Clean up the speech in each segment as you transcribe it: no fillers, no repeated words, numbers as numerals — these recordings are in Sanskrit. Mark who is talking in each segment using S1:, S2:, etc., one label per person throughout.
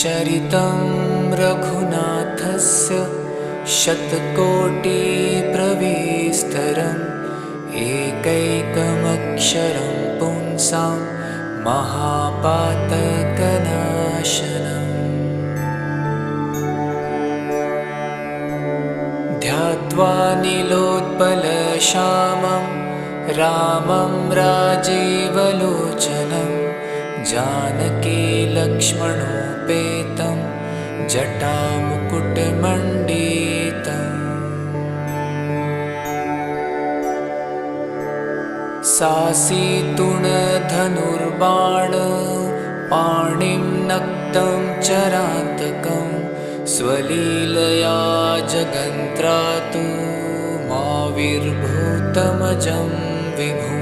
S1: चरितं रघुनाथस्य शतकोटिप्रविस्तरम् एकैकमक्षरं पुंसां महापातकनाशनम् ध्यात्वा नीलोत्पलश्यामं रामं राजीवलोचनं जानकी लक्ष्मणोपेतं जटामुकुटमण्डितम् सासीतुणधनुर्बाण पाणिं नक्तं चरान्तकं स्वलीलया जगन्त्रातु माविर्भूतमजं विभुम्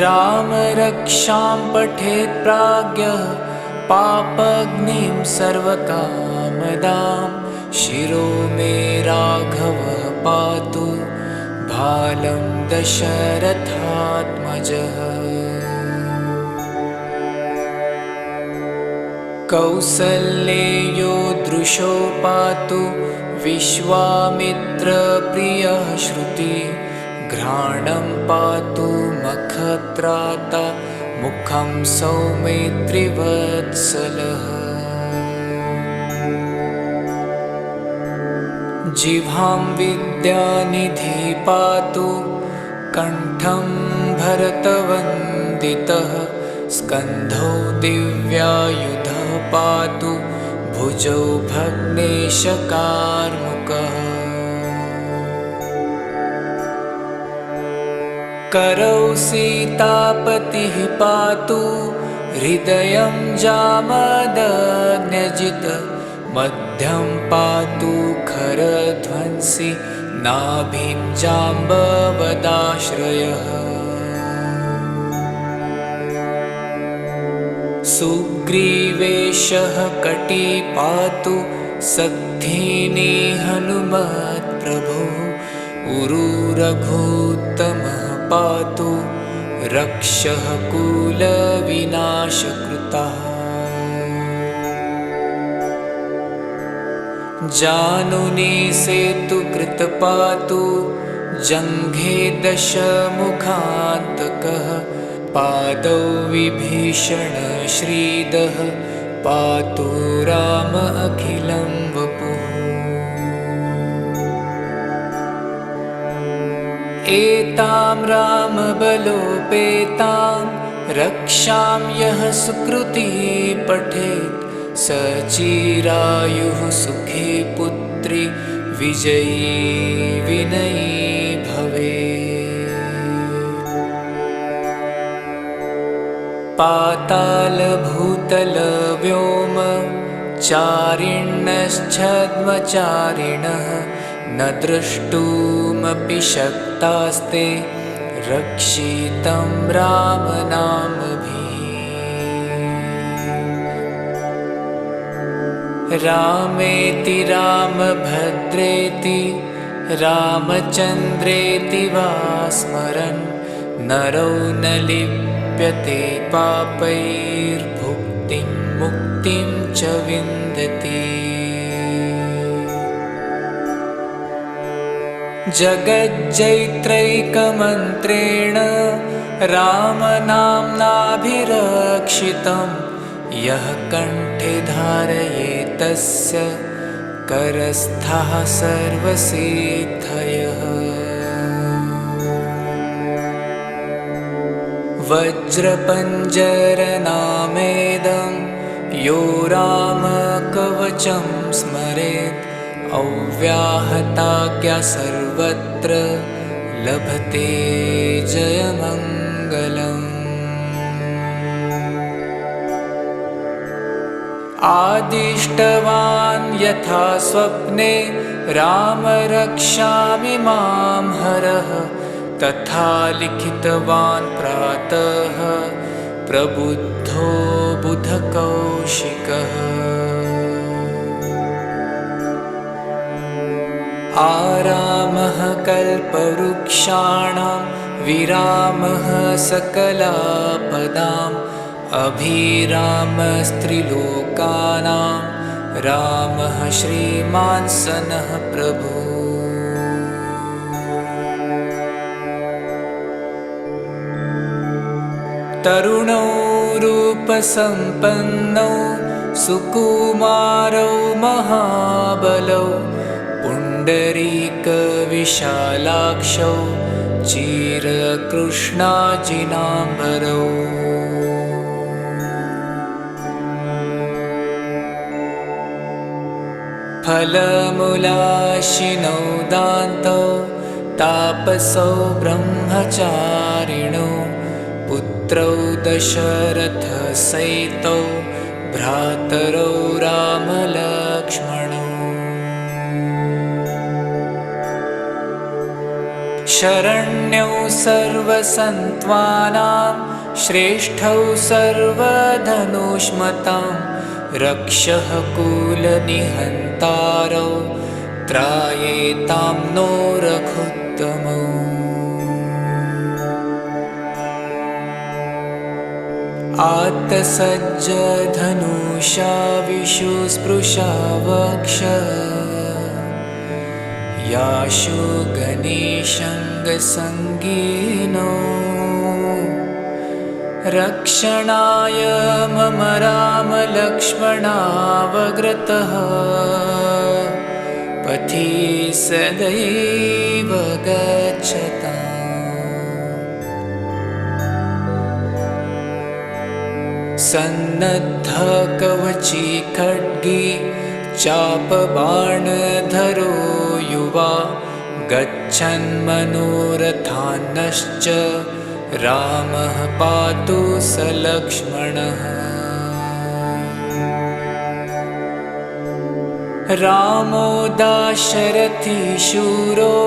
S1: राम रक्षां पठेत् प्राज्ञः पापग्निं सर्वकामदां शिरो मे राघवः पातु भालं दशरथात्मजः कौसल्येयो दृशो पातु विश्वामित्रप्रियः श्रुति घ्राणं पातु मखत्राता मुखं सौमित्रिवत्सलः जिह्वां विद्यानिधि पातु कण्ठं भरतवन्दितः स्कन्धौ दिव्यायुधः पातु भुजौ भग्नेशकार्मुकः करौ सीतापतिः पातु हृदयं जामदग्न्यजित् मध्यं पातु खरध्वंसी नाभिं जाम्बवदाश्रयः सुग्रीवेशः कटी पातु सद्धिनी हनुमत्प्रभो उरुरघुत्तमः पातु रक्षः कुलविनाशकृतः जानुनी सेतुकृत पातु जङ्घे दशमुखान्तकः पादौ विभीषण श्रीदः पातु राम अखिलं वपुः एतां रामबलोपेतां रक्षां यः सुकृती पठेत् सचिरायुः सुखी पुत्री विजयी विनयी भवेत् पाताल भूतल व्योम चारिण्यश्छद्मचारिणः न द्रष्टुमपि शक्तास्ते रक्षितं रामनामभिः रामेति रामभद्रेति रामचन्द्रेति वा स्मरन् नरो न लिप्यते पापैर्भुक्तिं मुक्तिं च विन्दति जगज्जैत्रैकमन्त्रेण रामनाम्नाभिरक्षितं यः कण्ठे धारयेतस्य करस्थः सर्वसिद्धयः वज्रपञ्जरनामेदं यो रामकवचं स्मरेत् अव्याहताज्ञा सर्वत्र लभते जयमङ्गलम् आदिष्टवान् यथा स्वप्ने राम रक्षामि मां हरः तथा लिखितवान् प्रातः प्रबुद्धो बुधकौशिकः आरामः कल्पवृक्षाणां विरामः सकलापदाम् अभिरामस्त्रिलोकानां रामः श्रीमान् सनः प्रभु। तरुणौ रूपसम्पन्नौ सुकुमारौ महाबलौ पुण्डरीकविशालाक्षौ चिरकृष्णाजिनाम्बरौ। फलमूलाशिनौ दान्तौ तापसौ ब्रह्मचारिणौ पुत्रौ दशरथसहितौ भ्रातरौ रामलक्ष्मणौ। शरण्यौ सर्वसन्त्वानां श्रेष्ठौ सर्वधनुष्मतां रक्षः कुलनिहन्तारौ त्रायेतां नो रघुत्तमौ। आत्तसज्जधनुषा विशुस्पृशा वक्ष याशु गणेशङ्गसङ्गीनो रक्षणाय मम रामलक्ष्मणावग्रतः पथि सदैव गच्छताम्। सन्नद्धकवची खड्गी चापबाणधरो युवा गच्छन्मनोरथान्नश्च रामः पातु स लक्ष्मणः। रामो दाशरथी शूरो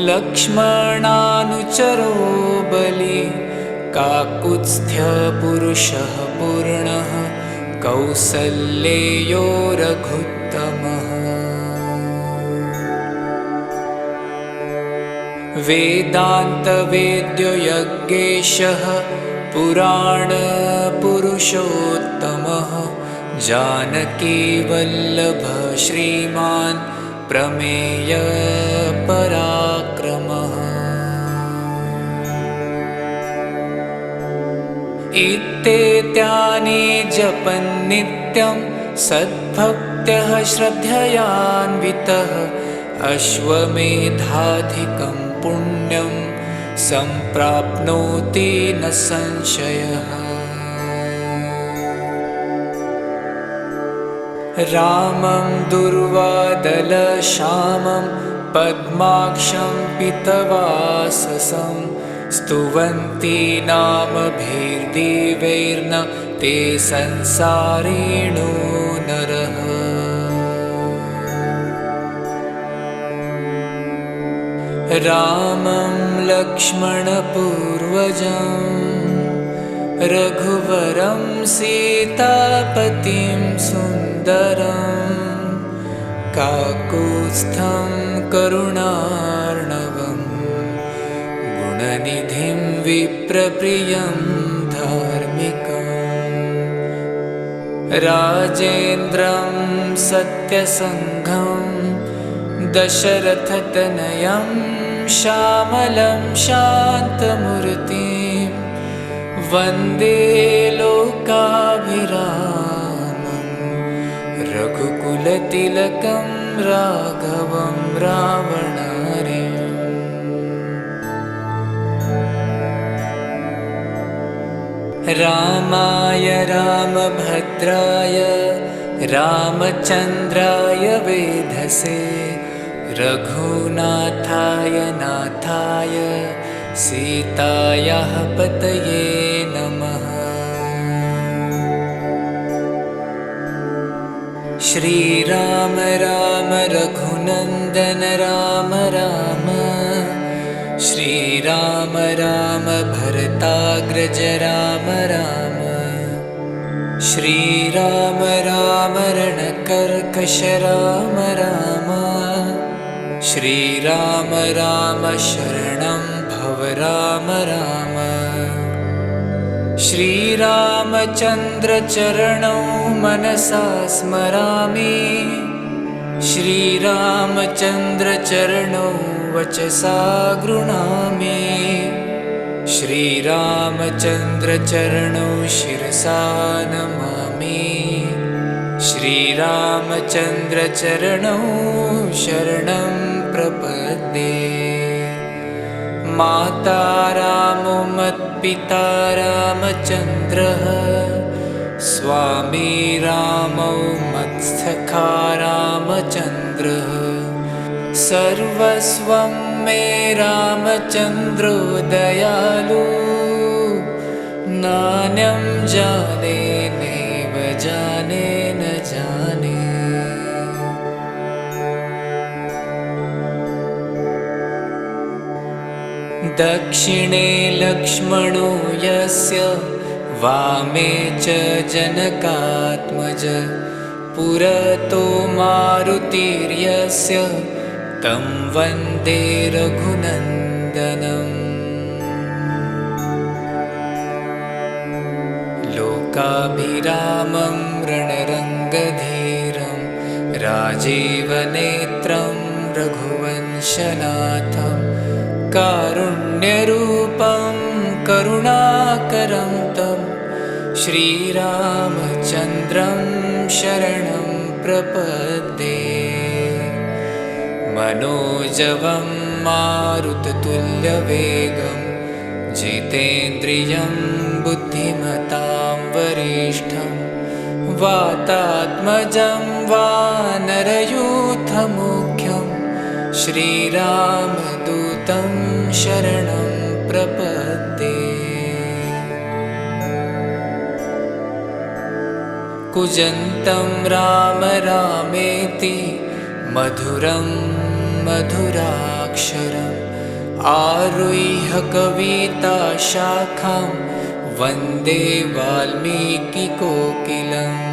S1: लक्ष्मणानुचरो बली काकुत्स्थ्यपुरुषः पूर्णः कौसल्येयो रघुत्तमः। वेदान्तवेद्यो यज्ञेशः पुराणपुरुषोत्तमः जानकीवल्लभः श्रीमान् प्रमेयपराक्रमः। इत्येतानि जपन्नित्यं सद्भक्त्यः श्रद्धयान्वितः अश्वमेधाधिकं पुण्यं सम्प्राप्नोति न संशयः। रामं दुर्वादलश्यामं पद्माक्षं पीतवाससं स्तुवन्ति नामभिर्दिवैर्न ते संसारिणो नरः। रामं लक्ष्मणपूर्वजं रघुवरं सीतापतिं सुन्दरं काकुत्स्थं करुणार्णवं गुणनिधिं विप्रप्रियं धार्मिकं राजेन्द्रं सत्यसङ्घं दशरथतनयं श्यामलं शान्तमूर्तिं वन्दे लोकाभिरामं रघुकुलतिलकं राघवं रावणारिम्। रामाय रामभद्राय रामचन्द्राय वेधसे रघुनाथाय नाथाय सीतायाः पतये नमः। श्रीराम राम रघुनन्दन राम राम श्रीराम राम भरताग्रज राम राम श्रीराम राम रणकर्कश राम राम श्रीराम राम शरणं भव राम राम। श्रीरामचन्द्र चरणौ मनसा स्मरामि, श्रीरामचन्द्र चरणौ वचसा गृह्णामि, श्रीरामचन्द्र चरणौ शिरसा नमामि, श्रीरामचन्द्र चरणौ शरणं प्रपद्ये। माता रामो मत्पिता रामचन्द्रः, स्वामी रामौ मत्सखा रामचन्द्रः, सर्वस्वं मे रामचन्द्रो दयालु, नान्यं जाने नैव जाने न जाने। दक्षिणे लक्ष्मणो यस्य, वामे च जनकात्मज, पुरतो मारुतिर्यस्य, तं वन्दे रघुनन्दनम्। लोकाभिरामं रणरङ्गधीरं, राजीवनेत्रं रघुवंशनाथं, कारुण्यरूपं करुणाकरं तं श्रीरामचन्द्रं शरणं प्रपद्ये। मनोजवं मारुततुल्यवेगं, जितेन्द्रियं बुद्धिमतां वरिष्ठं, वातात्मजं वानरयूथमुख्यं, श्रीरामदूतं शरणं प्रपद्ये। कूजन्तं राम रामेति, मधुरं मधुराक्षरम्, आरुह्य कविताशाखां, वन्दे वाल्मीकिकोकिलम्।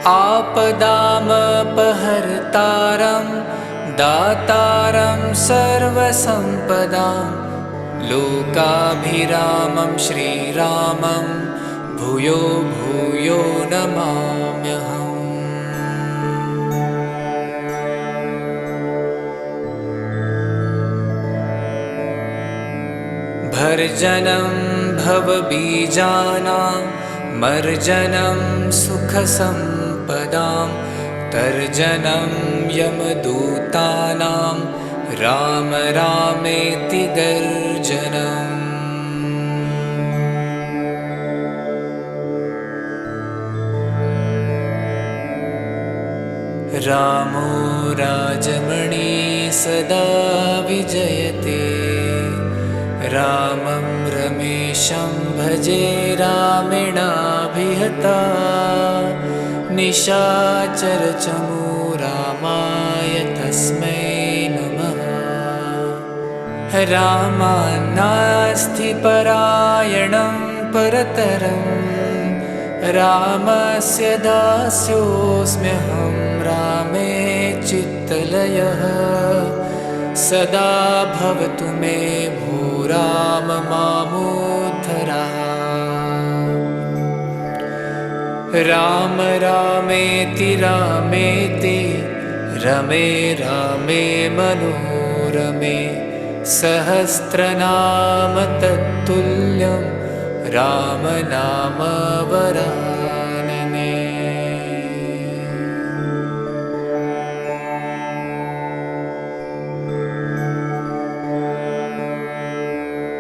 S1: आपदामपहर्तारं, दातारं सर्वसम्पदां, लोकाभिरामं श्रीरामं भूयो भूयो नमाम्यहम्। भर्जनं भवबीजानां, मर्जनं सुखसम्पदां, तर्जनं यमदूतानां, राम रामेति गर्जनम्। रामो राजमणि सदा विजयते, रामं रमेशं भजे रामेणाभिहता, निशाचरचमू रामाय तस्मै नमः। रामान्नास्ति परायणं परतरं, रामस्य दास्योऽस्म्यहं रामे चित्तलयः। सदा भवतु मे भो राम मामुद्धरा। राम रामेति रामेति, रमे रामे मनोरमे, सहस्रनाम तत्तुल्यं, राम नाम वरानने।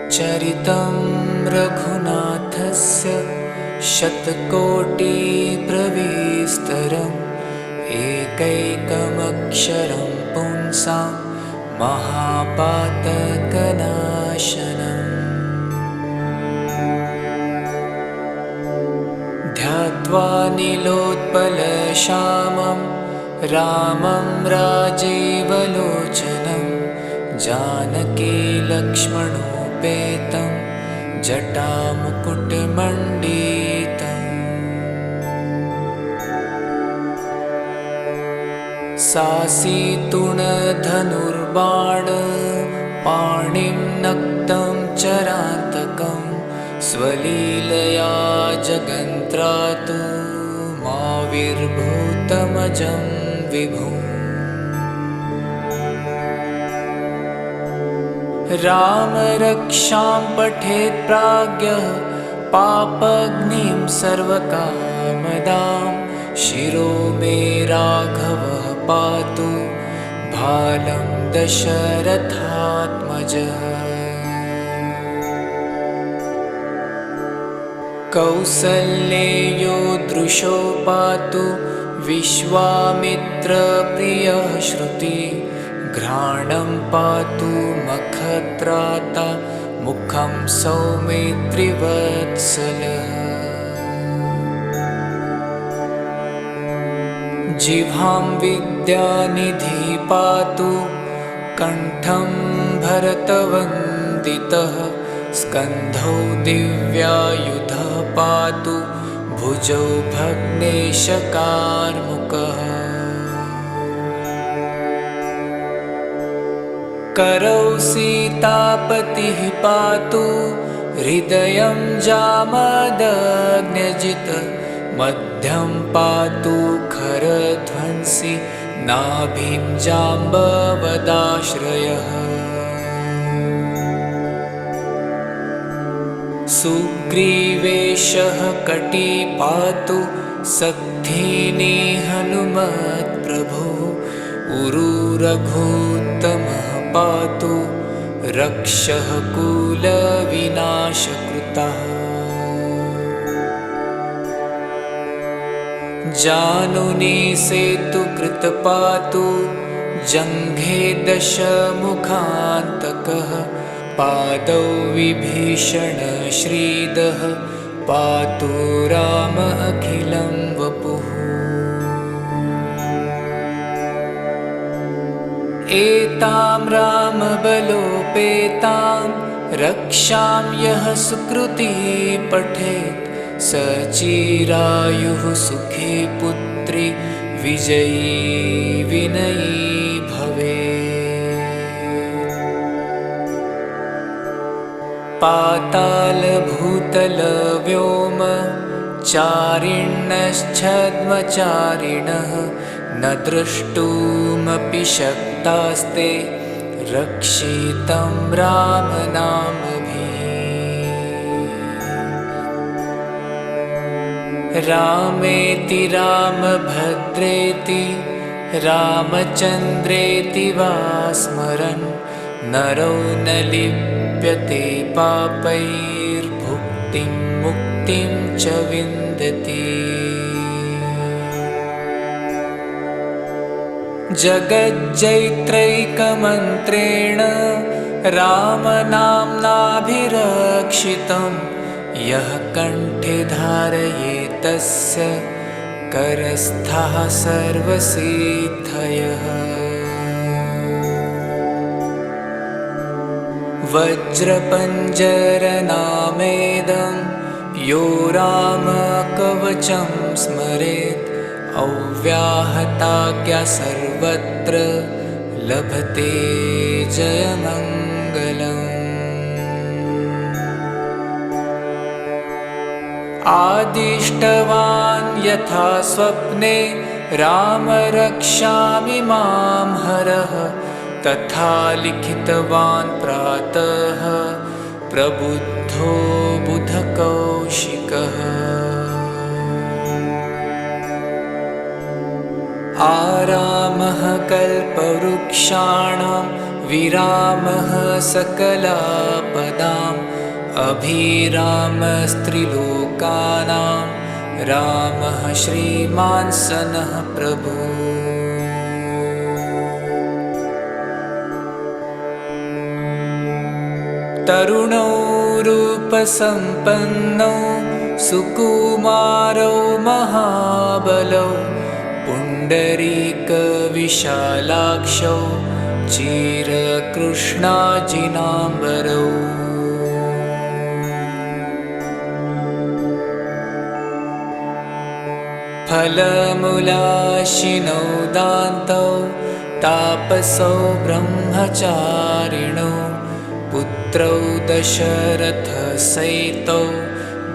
S1: चरितं रघुनाथस्य शतकोटिप्रविस्तरम्, एकैकमक्षरं पुंसां महापातकनाशनम्। ध्यात्वा नीलोत्पलश्यामं रामं राजीवलोचनं, जानकी लक्ष्मणोपेतं जटामुकुटमण्डितम्। सासितुणधनुर्बाण पाणिं नक्तं चरान्तकं स्वलीलया जगन्त्रातु माविर्भूतमजं विभुम्। रामरक्षां पठेत् प्राज्ञः पापग्निं सर्वकामदां शिरो मे राघवः पातु भालं दशरथात्मजः। कौसल्येयो दृशो पातु विश्वामित्रप्रियः श्रुति घ्राणं पातु मखत्राता मुखं सौमित्रिवत्सलः। जिह्वां विद्यानिधिः पातु कण्ठं भरतवन्दितः स्कन्धौ दिव्यायुधः पातु भुजौ भग्नेशकार्मुकः। करौ सीतापतिः पातु हृदयं जामदग्न्यजित् मध्यं पातु खरध्वंसी नाभिं जाम्बवदाश्रयः। सुग्रीवेशः कटी पातु सक्धिनी हनुमत्प्रभो उरुरघुत्तमः पातु रक्षः कुलविनाशकृतः। जानुनी सेतुकृत पातु जङ्घे दशमुखान्तकः पादौ विभीषण श्रीदः पातु राम अखिलं वपुः। एतां रामबलोपेतां रक्षां यः सुकृती पठेत् स चिरायुः सुखी पुत्री विजयी विनयी भवेत्। पाताल भूतल व्योम चारिण्यश्छद्मचारिणः न द्रष्टुमपि शक्तास्ते रक्षितं रामनामभिः। रामेति रामभद्रेति रामचन्द्रेति वा स्मरन् नरो न लिप्यते पापैर्भुक्तिं मुक्तिं च विन्दति। जगज्जैत्रैकमन्त्रेण रामनाम्नाभिरक्षितं यः कण्ठे धारयेत्तस्य करस्थः सर्वसिद्धयः। वज्रपञ्जरनामेदं यो रामकवचं स्मरेत् अव्याहताज्ञा सर्वत्र लभते जयमङ्गलम्। आदिष्टवान् यथा स्वप्ने राम रक्षामि मां हरः तथा लिखितवान् प्रातः प्रबुद्धो बुधकौशिकः। आरामः कल्पवृक्षाणां विरामः सकलापदाम् अभिरामस्त्रिलोकानां रामः श्रीमान् सनः प्रभु। तरुणौ रूपसम्पन्नौ सुकुमारौ महाबलौ पुण्डरीकविशालाक्षौ चिरकृष्णाजिनाम्बरौ। फलमूलाशिनौ दान्तौ तापसौ ब्रह्मचारिणौ पुत्रौ दशरथसहितौ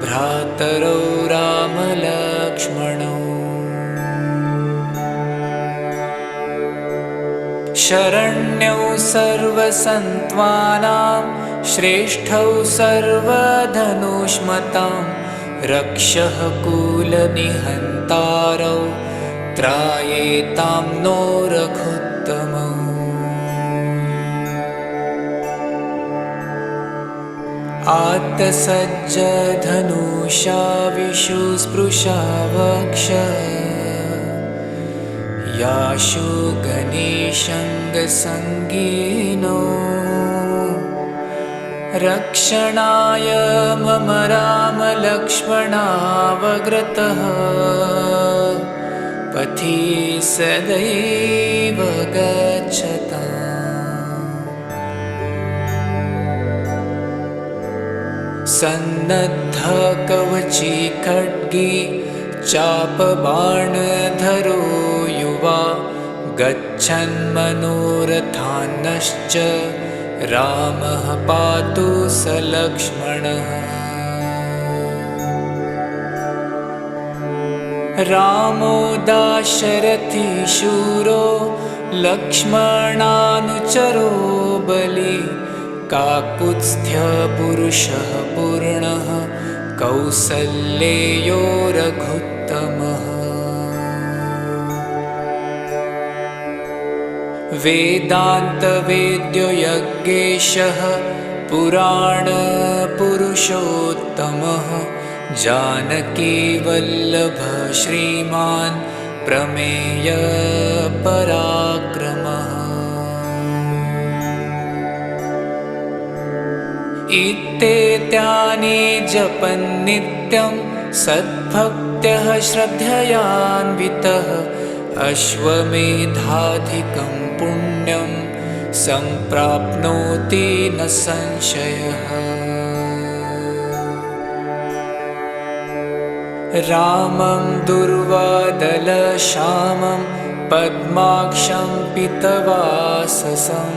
S1: भ्रातरौ रामलक्ष्मणौ। शरण्यौ सर्वसन्त्वानां श्रेष्ठौ सर्वधनुष्मतां रक्षः कुलनिहन्तारौ त्रायेतां नो रघुत्तमौ। आत्तसज्जधनुषा विशुस्पृशा वक्ष याशु गणेशङ्गसङ्गीनो रक्षणाय मम रामलक्ष्मणावग्रतः पथि सदैव गच्छताम्। सन्नद्धकवची खड्गी चापबाणधरो युवा गच्छन्मनोरथान्नश्च रामः पातु स लक्ष्मणः। रामो दाशरथी शूरो लक्ष्मणानुचरो बली काकुत्स्थ्यपुरुषः पूर्णः कौसल्येयो रघुत्तमः। वेदान्तवेद्यो यज्ञेशः पुराणपुरुषोत्तमः जानकीवल्लभः श्रीमान् प्रमेयपराक्रमः। इत्येतानि जपन्नित्यं सद्भक्त्यः श्रद्धयान्वितः अश्वमेधाधिकं पुण्यं सम्प्राप्नोति न संशयः। रामं दुर्वादलश्यामं पद्माक्षं पीतवाससं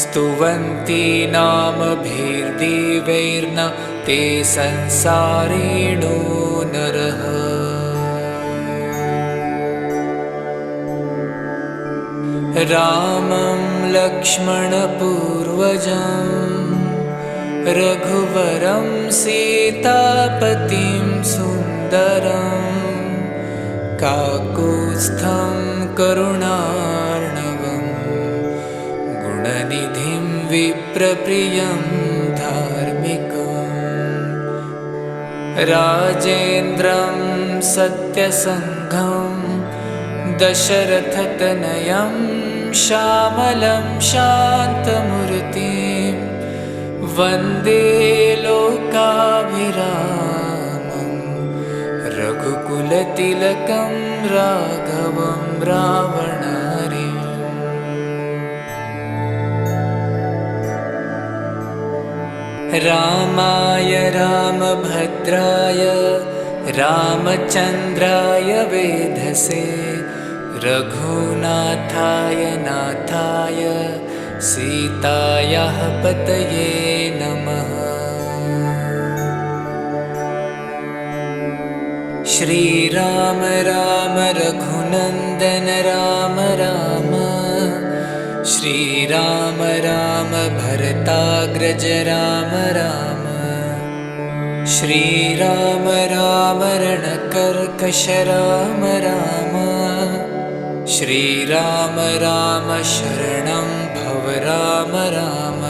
S1: स्तुवन्ति नामभिर्दिवैर्न ते संसारिणो नरः। रामं लक्ष्मणपूर्वजं रघुवरं सीतापतिं सुन्दरं काकुत्स्थं करुणार्णवं गुणनिधिं विप्रप्रियं धार्मिकं राजेन्द्रं सत्यसङ्घं दशरथतनयं श्यामलं शान्तमूर्तिं वन्दे लोकाभिरामं रघुकुलतिलकं राघवं रावणारिम्। रामाय रामभद्राय रामचन्द्राय वेधसे रघुनाथाय नाथाय सीतायाः पतये नमः। श्रीराम राम रघुनन्दन राम राम श्रीराम राम भरताग्रज राम राम श्रीराम राम रणकर्कश राम राम श्रीराम राम शरणं भव राम राम।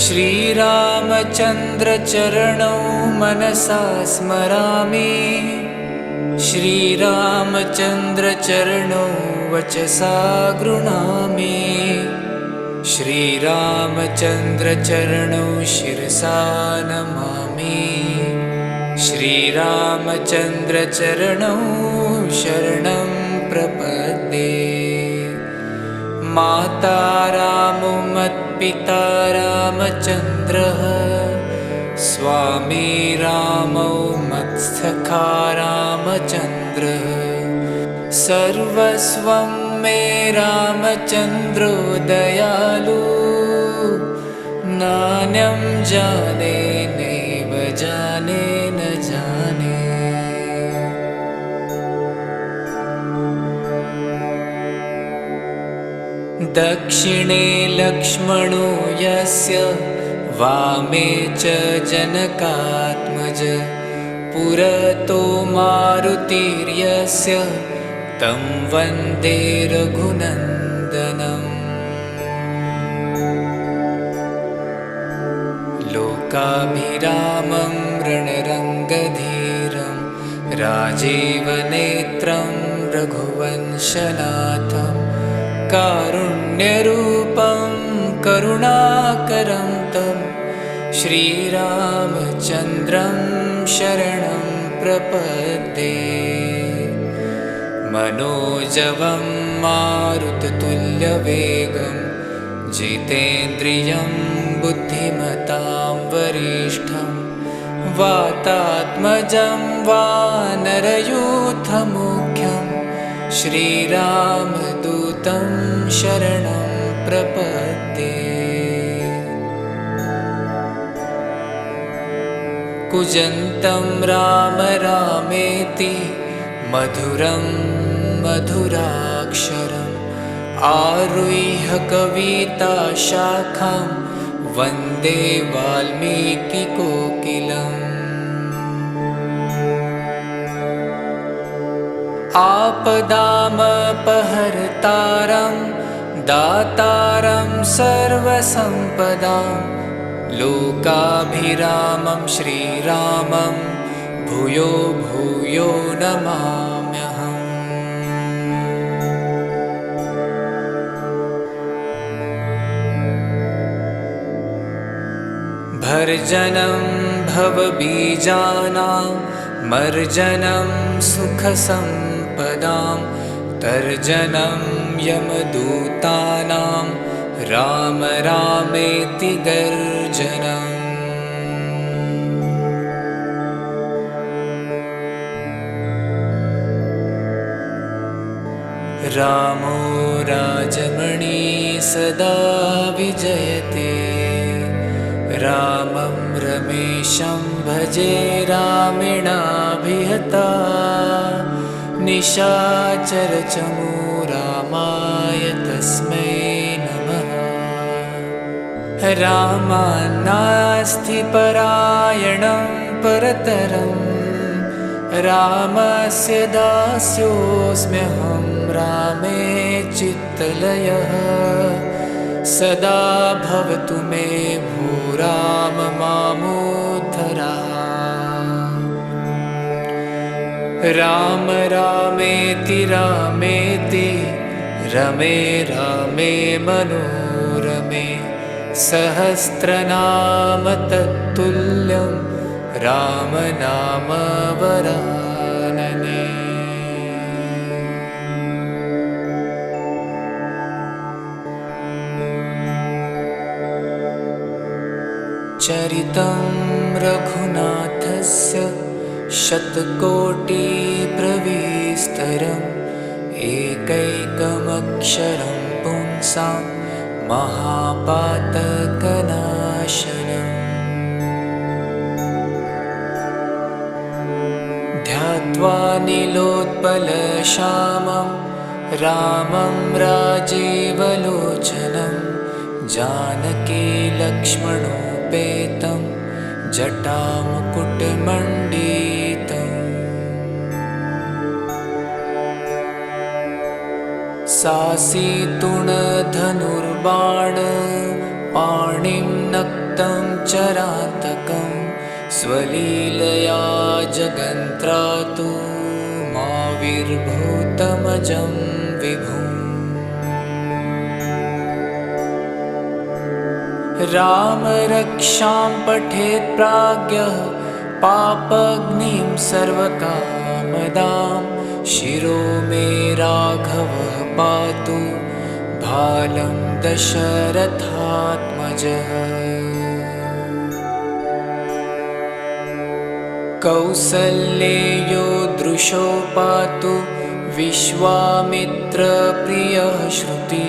S1: श्रीरामचन्द्र चरणौ मनसा स्मरामि श्रीरामचन्द्र चरणौ वचसा गृह्णामि श्रीरामचन्द्र चरणौ शिरसा नमामि श्रीरामचन्द्र चरणौ शरणं प्रपद्ये। माता रामो मत्पिता रामचन्द्रः स्वामी रामौ मत्सखा रामचन्द्रः सर्वस्वं मे रामचन्द्रो दयालु नान्यं जाने नैव जाने न जाने। दक्षिणे लक्ष्मणो यस्य वामे च जनकात्मज पुरतो मारुतिर्यस्य तं वन्दे रघुनन्दनम्। लोकाभिरामं रणरङ्गधीरं राजीवनेत्रं रघुवंशनाथं कारुण्यरूपं करुणाकरं तं श्रीरामचन्द्रं शरणं प्रपद्ये। मनोजवं मारुततुल्यवेगं जितेन्द्रियं बुद्धिमतां वरिष्ठं वातात्मजं वानरयूथमुख्यं श्रीरामदूतं शरणं प्रपद्ये। कूजन्तं राम रामेति मधुरं मधुराक्षरम् आरुह्य कविताशाखां वन्दे वाल्मीकिकोकिलम्। आपदामपहर्तारं दातारं सर्वसम्पदां लोकाभिरामं श्रीरामं भूयो भूयो नमाम्यहम्। भर्जनं भवबीजानां मर्जनं सुखसम्पदां तर्जनं यमदूतानां राम रामेति गर्जनम्। रामो राजमणि सदा विजयते रामं रमेशं भजे रामेणाभिहता निशाचरचमू रामाय तस्मै नमः। रामान्नास्ति परायणं परतरं रामस्य दास्योऽस्म्यहं रामे चित्तलयः सदा भवतु मे भो राम मामोद्धरा। राम रामेति रामेति रमे रामे मनोरमे सहस्रनाम तत्तुल्यं राम नाम वरानने। चरितं रघुनाथस्य शतकोटिप्रविस्तरम् एकैकमक्षरं पुंसां महापातकनाशनम्। ध्यात्वा नीलोत्पलश्यामं रामं राजीवलोचनं जानकी लक्ष्मणोपेतं जटामुकुटमण्डितम्। सासीतुणधनुर्बाण पाणिं नक्तं चरान्तकं स्वलीलया जगन्त्रातु माविर्भूतमजं विभुम्। राम रक्षां पठेत् प्राज्ञः पापग्निं सर्वकामदां शिरो मे राघवः पातु भालं दशरथात्मजः। कौसल्येयो दृशो पातु विश्वामित्रप्रियः श्रुति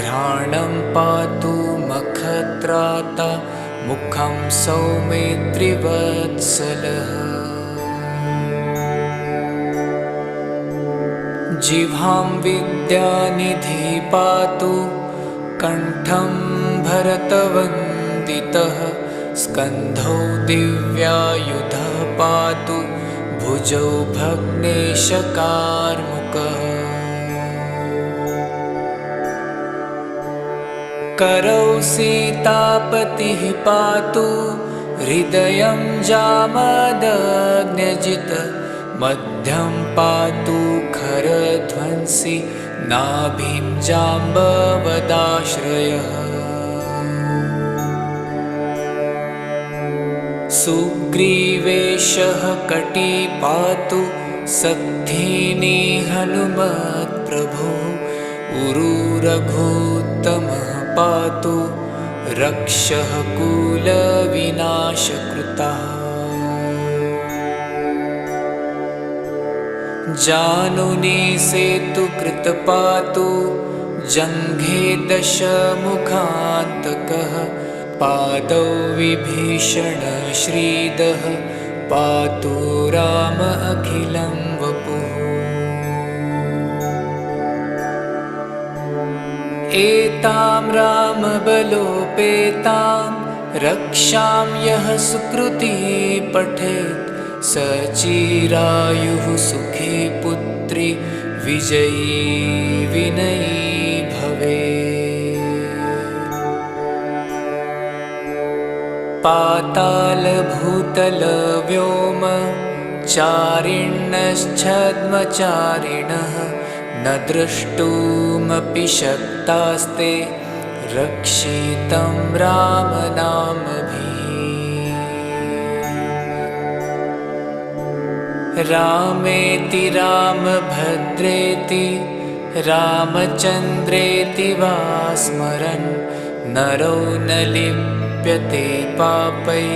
S1: घ्राणं पातु मखत्राता मुखं सौमित्रिवत्सलः जिह्वां विद्यानिधि पातु कण्ठं भरतवन्दितः स्कन्धौ दिव्यायुधः पातु भुजौ भग्नेशकार्मुकः करौ सीतापतिः पातु हृदयं जामदग्न्यजित् मध्यं पातु खरध्वंसी नाभिं जाम्बवदाश्रयः सुग्रीवेशः कटी पातु सद्धिनी हनुमत्प्रभो उरुरघुत्तमः पातु रक्षः कुलविनाशकृतः जानुनी सेतुकृत पातु जङ्घे दशमुखान्तकः पादौ विभीषण श्रीदः पातु राम अखिलं वपुः एतां रामबलोपेतां रक्षां यः सुकृती पठेत् स चिरायुः सुखी पुत्री विजयी विनयी भवेत्। पाताल भूतल व्योम चारिण्यश्छद्मचारिणः न द्रष्टुमपि शक्तास्ते रक्षितं रामनामभिः। रामेति रामभद्रेति रामचन्द्रेति वा स्मरन् नरो न लिप्यते पापैर्भुक्तिं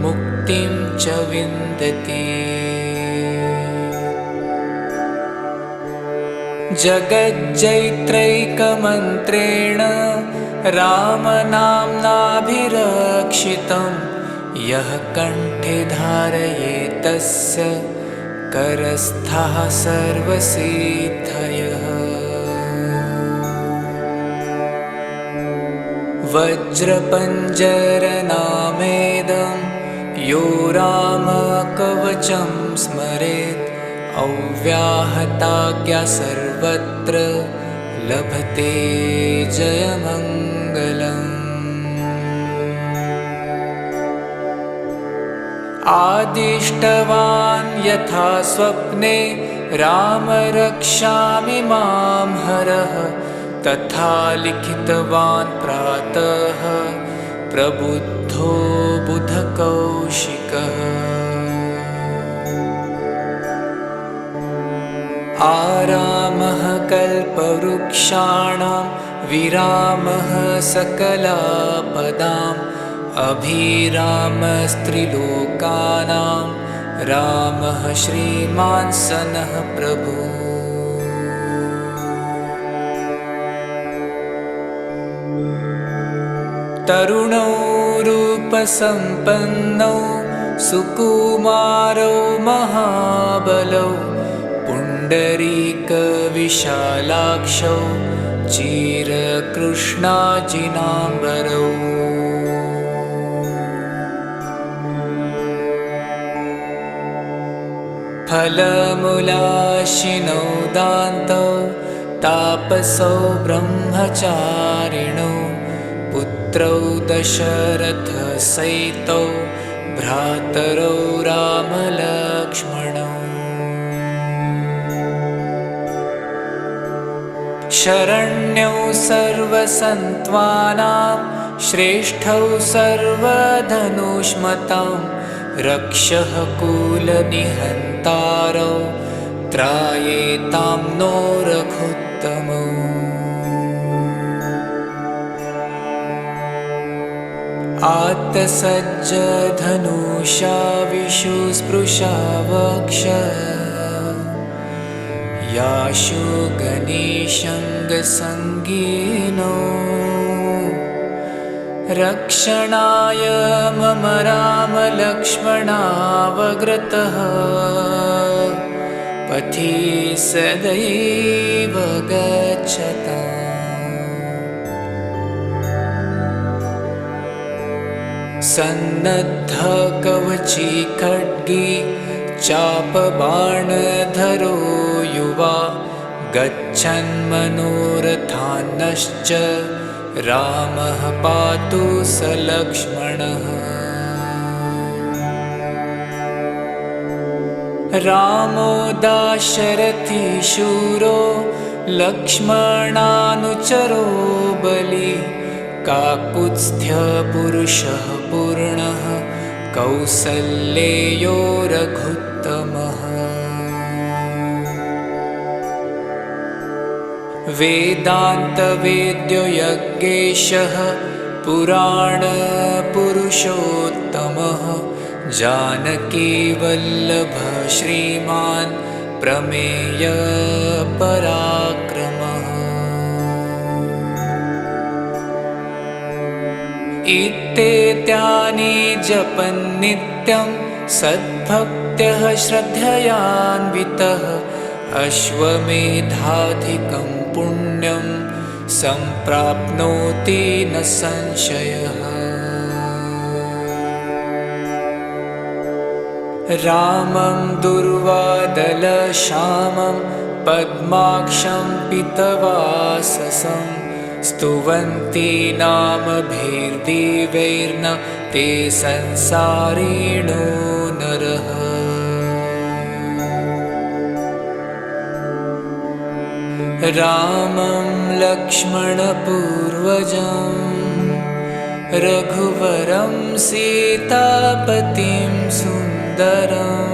S1: मुक्तिं च विन्दति। जगज्जैत्रैकमन्त्रेण रामनाम्नाभिरक्षितं यः कण्ठे धारयेतस्य करस्थः सर्वसिद्धयः। वज्रपञ्जरनामेदं यो रामकवचं स्मरेत् अव्याहताज्ञा सर्वत्र लभते जयमङ्गलम्। आदिष्टवान् यथा स्वप्ने राम रक्षामि मां हरः तथा लिखितवान् प्रातः प्रबुद्धो बुधकौशिकः। आरामः कल्पवृक्षाणां विरामः सकलापदाम् अभिरामस्त्रिलोकानां रामः श्रीमान् सनः प्रभु। तरुणौ रूपसम्पन्नौ सुकुमारौ महाबलौ पुण्डरीकविशालाक्षौ चिरकृष्णाजिनाम्बरौ। फलमूलाशिनौ दान्तौ तापसौ ब्रह्मचारिणौ पुत्रौ दशरथसहितौ भ्रातरौ रामलक्ष्मणौ। शरण्यौ सर्वसन्त्वानां श्रेष्ठौ सर्वधनुष्मतां रक्षः कुलनिहन्तारौ त्रायेतां नो रघुत्तमौ। आत्सज्ज धनुषा विशुस्पृशा वक्ष याशु गणेशङ्गसङ्गीनो रक्षणाय मम रामलक्ष्मणावग्रतः पथि सदैव गच्छताम्। सन्नद्धकवची खड्गी चापबाणधरो युवा गच्छन्मनोरथान्नश्च रामः पातु स लक्ष्मणः। रामो दाशरथी शूरो लक्ष्मणानुचरो बली काकुत्स्थ्यपुरुषः पूर्णः कौसल्येयो रघुत्तमः। वेदान्तवेद्यो यज्ञेशः पुराणपुरुषोत्तमः जानकीवल्लभः श्रीमान् प्रमेयपराक्रमः। इत्येतानि जपन्नित्यं सद्भक्त्यः श्रद्धयान्वितः अश्वमेधाधिकं पुण्यं सम्प्राप्नोति न संशयः। रामं दुर्वादलश्यामं पद्माक्षं पीतवाससं स्तुवन्ति नामभिर्दिव्यैर्न ते संसारिणो नरः। रामं लक्ष्मणपूर्वजं रघुवरं सीतापतिं सुन्दरं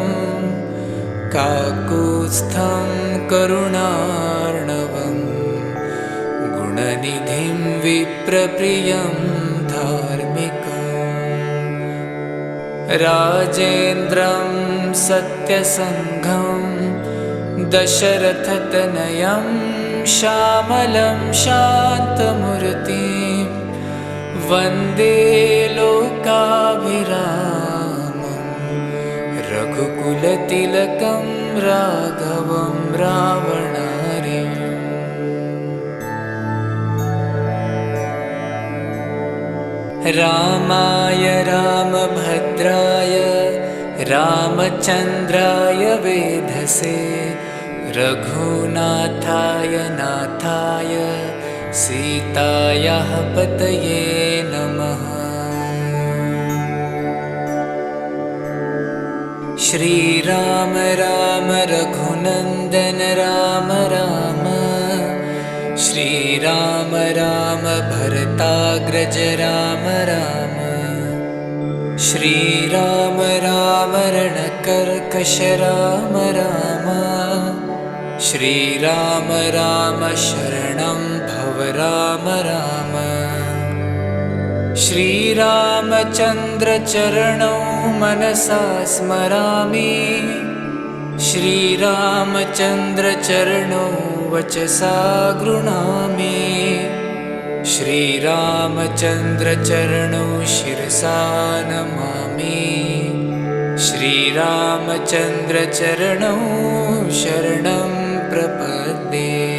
S1: काकुत्स्थं करुणार्णवं गुणनिधिं विप्रप्रियं धार्मिकं राजेन्द्रं सत्यसङ्घं दशरथतनयं श्यामलं शान्तमूर्तिं वन्दे लोकाभिरामं रघुकुलतिलकं राघवं रावणारिम्। रामाय रामभद्राय रामचन्द्राय वेधसे रघुनाथाय नाथाय सीतायाः पतये नमः। श्रीराम राम रघुनन्दन राम राम श्रीराम राम भरताग्रज राम राम श्रीराम राम रणकर्कश राम राम श्रीराम राम शरणं भव राम राम। श्रीरामचन्द्र चरणौ मनसा स्मरामि श्रीरामचन्द्र चरणौ वचसा गृह्णामि श्रीरामचन्द्र चरणौ शिरसा नमामि श्रीरामचन्द्र चरणौ शरणं प्रपद्ये।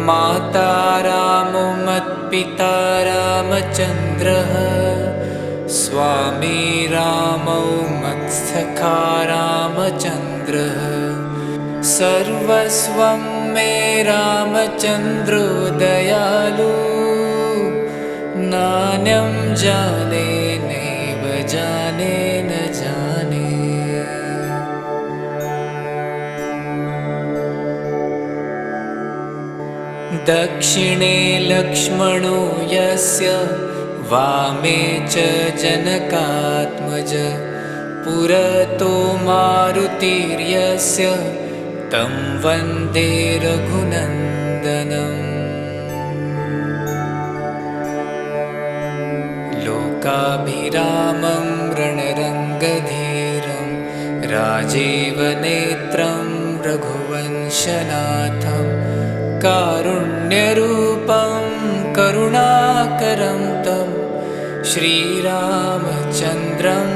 S1: माता रामो मत्पिता रामचन्द्रः स्वामी रामौ मत्सखा रामचन्द्रः सर्वस्वं मे रामचन्द्रो दयालु नान्यं जाने नैव जाने न जाने। दक्षिणे लक्ष्मणो यस्य वामे च जनकात्मज पुरतो मारुतिर्यस्य तं वन्दे रघुनन्दनम्। लोकाभिरामं रणरङ्गधीरं राजीवनेत्रं रघुवंशनाथं कारुण्यरूपं करुणाकरं तं श्रीरामचन्द्रं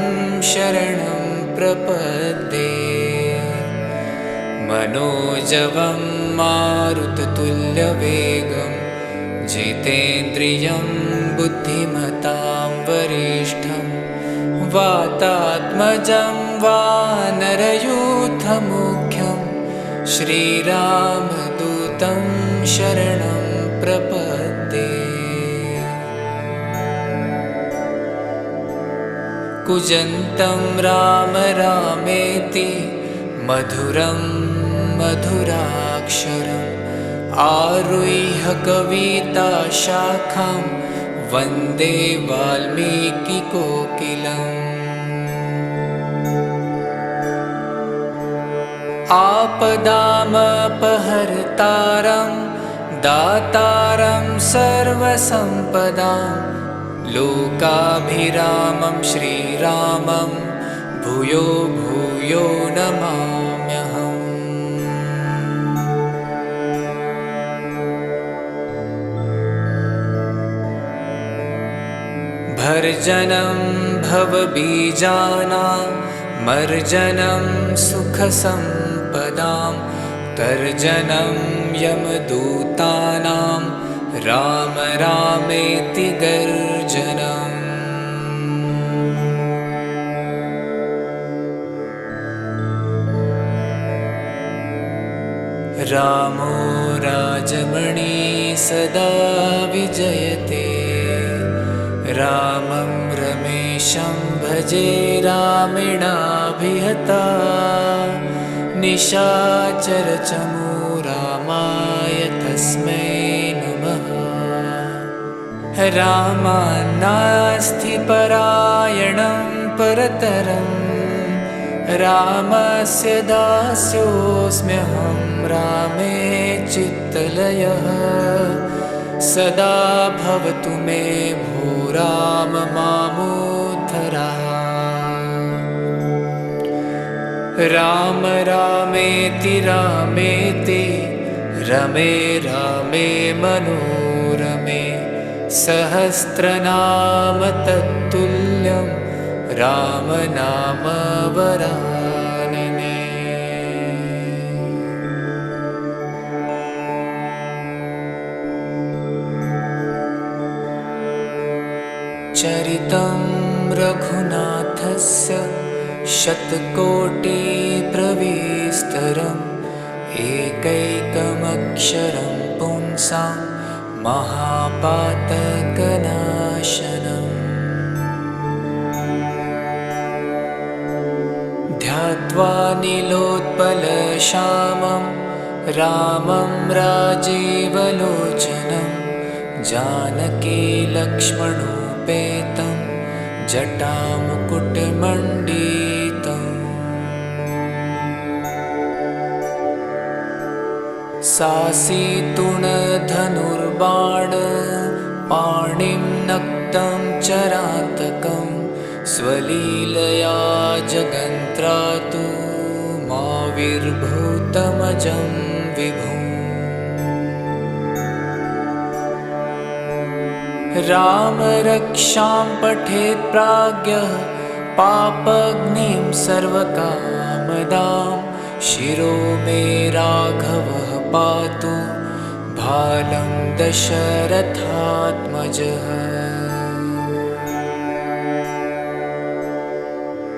S1: शरणं प्रपद्ये। मनोजवं मारुततुल्यवेगं जितेन्द्रियं बुद्धिमतां वरिष्ठं वातात्मजं वानरयूथमुख्यं श्रीरामदूतं शरणं प्रपद्ये। कूजन्तं राम रामेति मधुरं मधुराक्षरम् आरुह्य कविताशाखां वन्दे वाल्मीकिकोकिलम्। आपदामपहर्तारं दातारं सर्वसम्पदां लोकाभिरामं श्रीरामं भूयो भूयो नमाम्यहम्। भर्जनं भवबीजानां मर्जनं सुखसम्पदां तर्जनं यमदूतानां राम रामेति गर्जनम्। रामो राजमणि सदा विजयते रामं रमेशं भजे रामेणाभिहता निशाचरचमू रामाय तस्मै नमः। रामान्नास्ति परायणं परतरं रामस्य दास्योऽस्म्यहं रामे चित्तलयः सदा भवतु मे भो राम मामुद्धरः। राम रामेति रामेति रमे रामे मनोरमे सहस्रनाम तत्तुल्यं राम नाम वरानने। चरितं रघुनाथस्य शतकोटिप्रविस्तरम् एकैकमक्षरं पुंसां महापातकनाशनम्। ध्यात्वा नीलोत्पलश्यामं रामं राजीवलोचनं जानकी लक्ष्मणोपेतं जटामुकुटमण्डितम्। सासीतुणधनुर्बाण पाणिं नक्तं चरान्तकं स्वलीलया जगन्त्रातु माविर्भूतमजं विभुम्। राम रक्षां पठेत् प्राज्ञः पापग्निं सर्वकामदां शिरो मे राघवः पातु भालं दशरथात्मजः।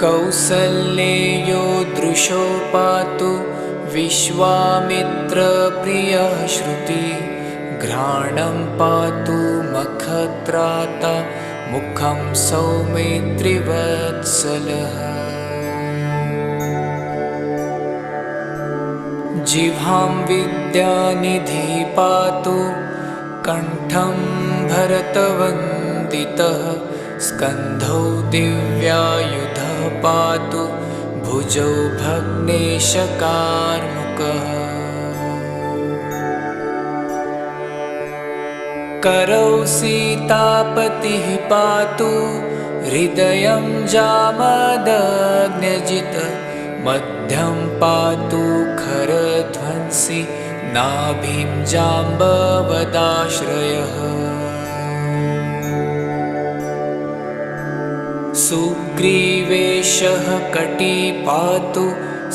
S1: कौसल्येयो दृशो पातु विश्वामित्रप्रियः श्रुति घ्राणं पातु मखत्राता मुखं सौमित्रिवत्सलः। जिह्वां विद्यानिधिः पातु कण्ठं भरतवन्दितः स्कन्धौ दिव्यायुधः पातु भुजौ भग्नेशकार्मुकः। करौ सीतापतिः पातु हृदयं जामदग्न्यजित मध्यं पातु खरध्वंसि नाभिं जाम्बवदाश्रयः सुग्रीवेशः कटी पातु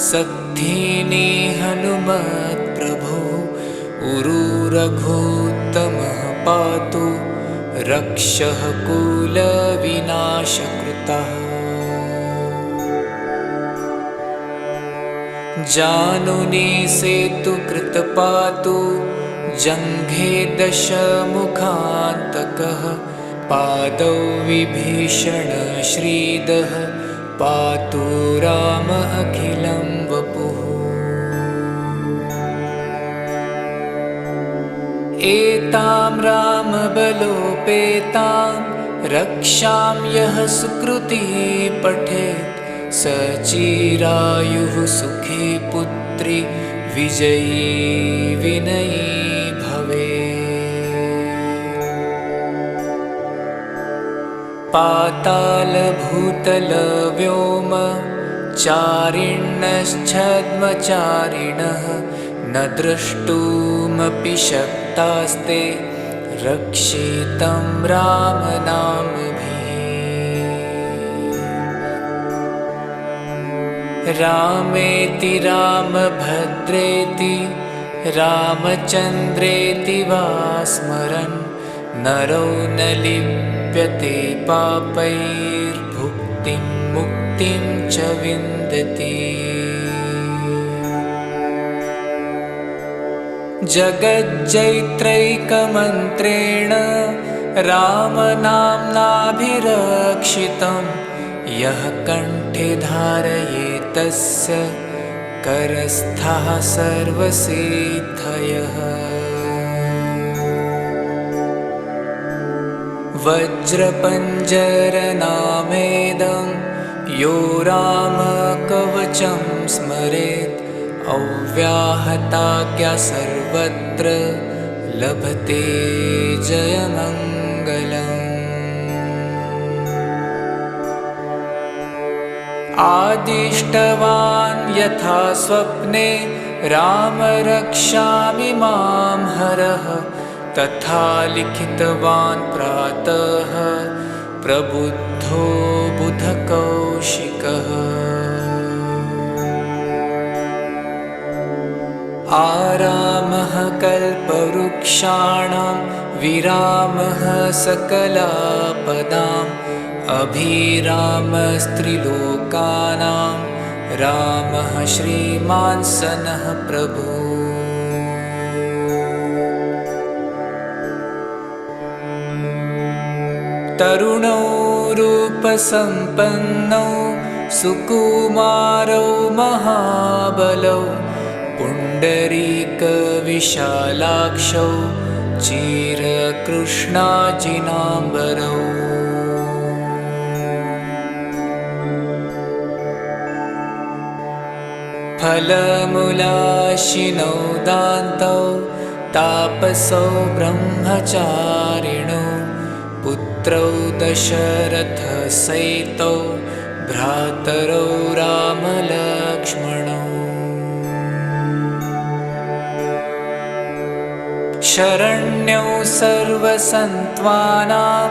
S1: सद्धिने हनुमत्प्रभो उरुरघोत्तमः पातु रक्षः कुलविनाशकृतः जानुने सेतुकृत पातु जङ्घे दशमुखान्तकः पादौ विभीषण श्रीदः पातु राम अखिलं वपुः एतां रामबलोपेतां रक्षां यः सुकृती पठेत् सचिरायुः सुखी पुत्री विजयी विनयी भवेत् पातालभूतलव्योम चारिण्यश्छद्मचारिणः न द्रष्टुमपि शक्तास्ते रक्षितं रामनामभिः रामेति रामभद्रेति रामचन्द्रेति वा स्मरन् नरो न लिप्यते पापैर्भुक्तिं मुक्तिं च विन्दति जगज्जैत्रैकमन्त्रेण रामनाम्नाभिरक्षितं यः कण्ठे धारयेतस्य करस्थः सर्वसिद्धयः वज्रपञ्जरनामेदं यो रामकवचं स्मरेत् अव्याहताज्ञा सर्वत्र लभते जयमङ्गलम् आदिष्टवान् यथा स्वप्ने राम रक्षामि मां हरः तथा लिखितवान् प्रातः प्रबुद्धो बुधकौशिकः आरामः कल्पवृक्षाणां विरामः सकलापदाम् अभिरामस्त्रिलोकानां रामः श्रीमान् सनः प्रभु तरुणौ रूपसम्पन्नौ सुकुमारौ महाबलौ पुण्डरीकविशालाक्षौ चिरकृष्णाजिनाम्बरौ फलमूलाशिनौ दान्तौ तापसौ ब्रह्मचारिणौ पुत्रौ दशरथसहितौ भ्रातरौ रामलक्ष्मणौ शरण्यौ सर्वसन्त्वानां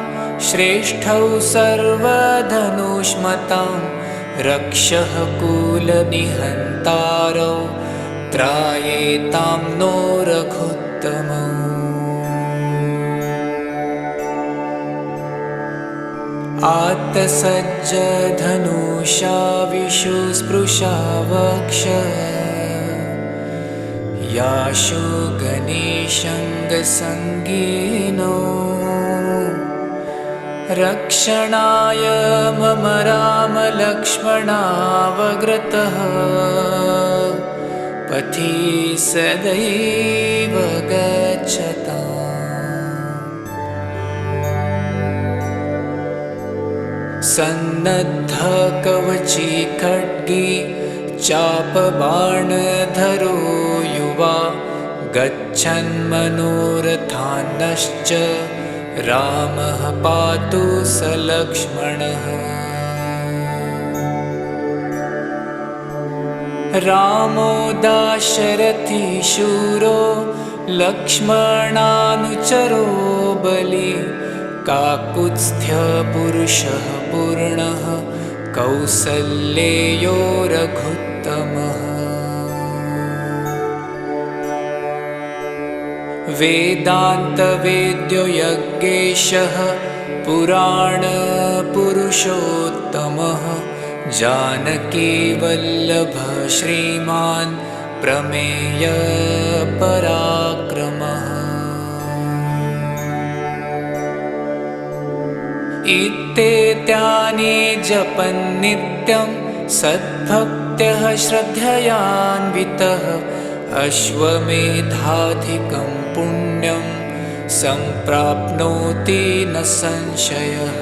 S1: श्रेष्ठौ सर्वधनुष्मतां रक्षः कुलनिहन्तारौ त्रायेतां नो रघुत्तमौ आत्तसज्जधनुषा विशुस्पृशा वक्ष याशु गणेशङ्गसङ्गीनो रक्षणाय मम रामलक्ष्मणावग्रतः पथि सदैव गच्छताम् सन्नद्धकवची खड्गी चापबाणधरो युवा गच्छन्मनोरथान्नश्च रामः पातु स लक्ष्मणः। रामो दाशरथी शूरो लक्ष्मणानुचरो बली, काकुत्स्थ्यपुरुषः पूर्णः कौसल्येयो रघुत्तमः। वेदान्तवेद्यो यज्ञेशः पुराणपुरुषोत्तमः, जानकीवल्लभः श्रीमान् प्रमेय पराक्रमः। इत्येतानि जपन् नित्यं सद्भक्त्यः श्रद्धयान्वितः, अश्वमेधाधिकं पुण्यं सम्प्राप्नोति न संशयः।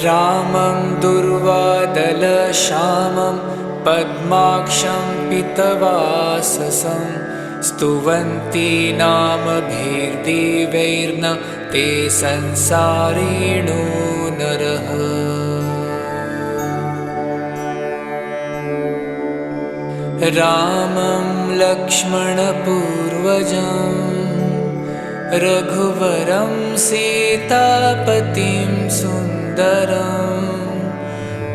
S1: रामं दुर्वादलश्यामं पद्माक्षं पीतवाससं, स्तुवन्ति नामभिर्दिव्यैर्न ते संसारिणो नरः। रामं लक्ष्मणपूर्वजं रघुवरं सीतापतिं सुन्दरं,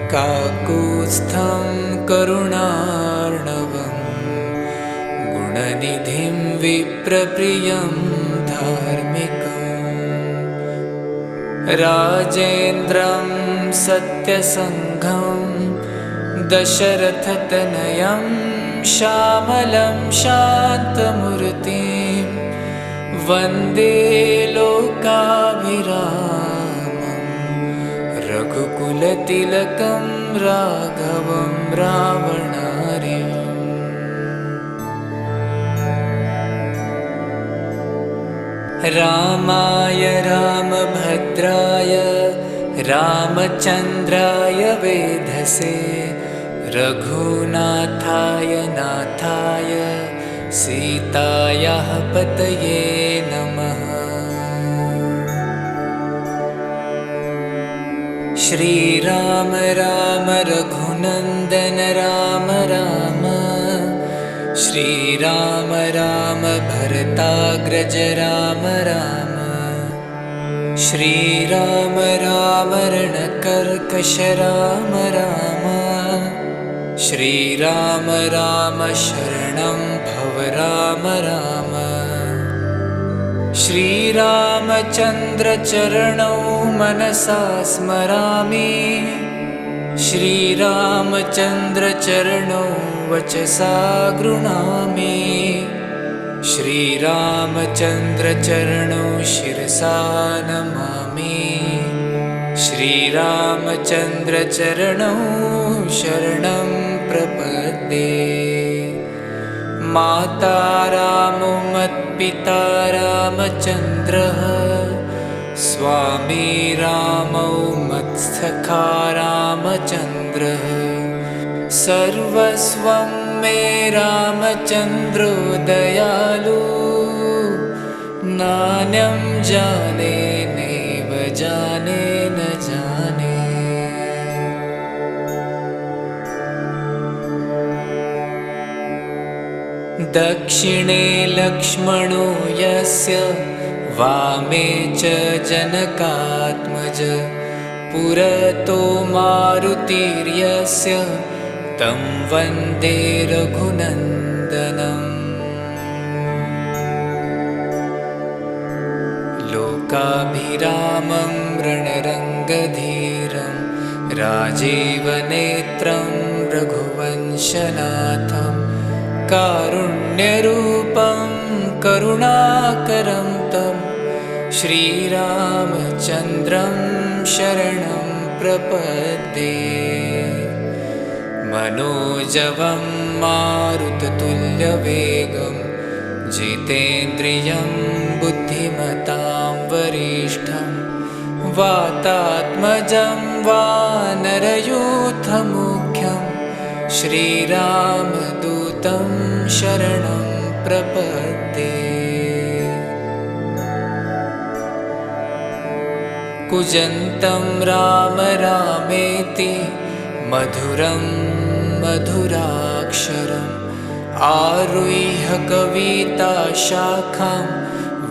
S1: काकुत्स्थं करुणार्णवं गुणनिधिं विप्रप्रियं धार्मिकम्। राजेन्द्रं सत्यसङ्घं दशरथतनयं श्यामलं शान्तमूर्तिं, वन्दे लोकाभिरामं रघुकुलतिलकं राघवं रावणार्यम्। रामाय रामभद्राय रामचन्द्राय वेधसे, रघुनाथाय नाथाय सीतायाः पतये नमः। श्रीराम राम रघुनन्दन राम राम, श्रीराम राम भरताग्रज राम राम, श्रीराम राम रणकर्कश राम राम, श्रीराम राम शरणं भव राम राम। श्रीरामचन्द्र चरणौ मनसा स्मरामि, श्रीरामचन्द्र चरणौ वचसा गृह्णामि, श्रीरामचन्द्र चरणौ शिरसा नमामि, श्रीरामचन्द्र चरणौ शरणं प्रपद्ये। माता रामो मत्पिता रामचन्द्रः, स्वामी रामौ मत्सखा रामचन्द्रः, सर्वस्वं मे रामचन्द्रो दयालु, नान्यं जाने नैव जाने न जाने। दक्षिणे लक्ष्मणो यस्य, वामे च जनकात्मज, पुरतो मारुतिर्यस्य, तं वन्दे रघुनन्दनम्। लोकाभिरामं रणरङ्गधीरं, राजीवनेत्रं रघुवंशनाथं, कारुण्यरूपं करुणाकरं तं श्रीरामचन्द्रं शरणं प्रपद्ये। मनोजवं मारुततुल्यवेगं, जितेन्द्रियं बुद्धिमतां वरिष्ठं, वातात्मजं वानरयूथमुख्यं, श्रीरामदूतं शरणं प्रपद्ये। कूजन्तं राम रामेति मधुरं मधुराक्षरम् आरुह्य कविताशाखां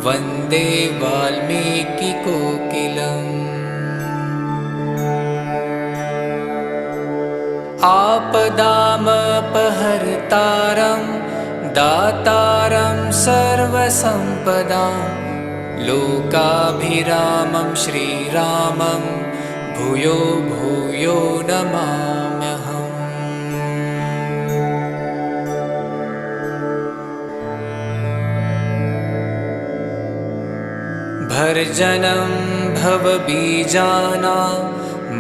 S1: वन्दे वाल्मीकिकोकिलम्। आपदामपहर्तारं दातारं सर्वसम्पदां लोकाभिरामं श्रीरामं भूयो भूयो नमाम्यहम्। भर्जनं भवबीजानां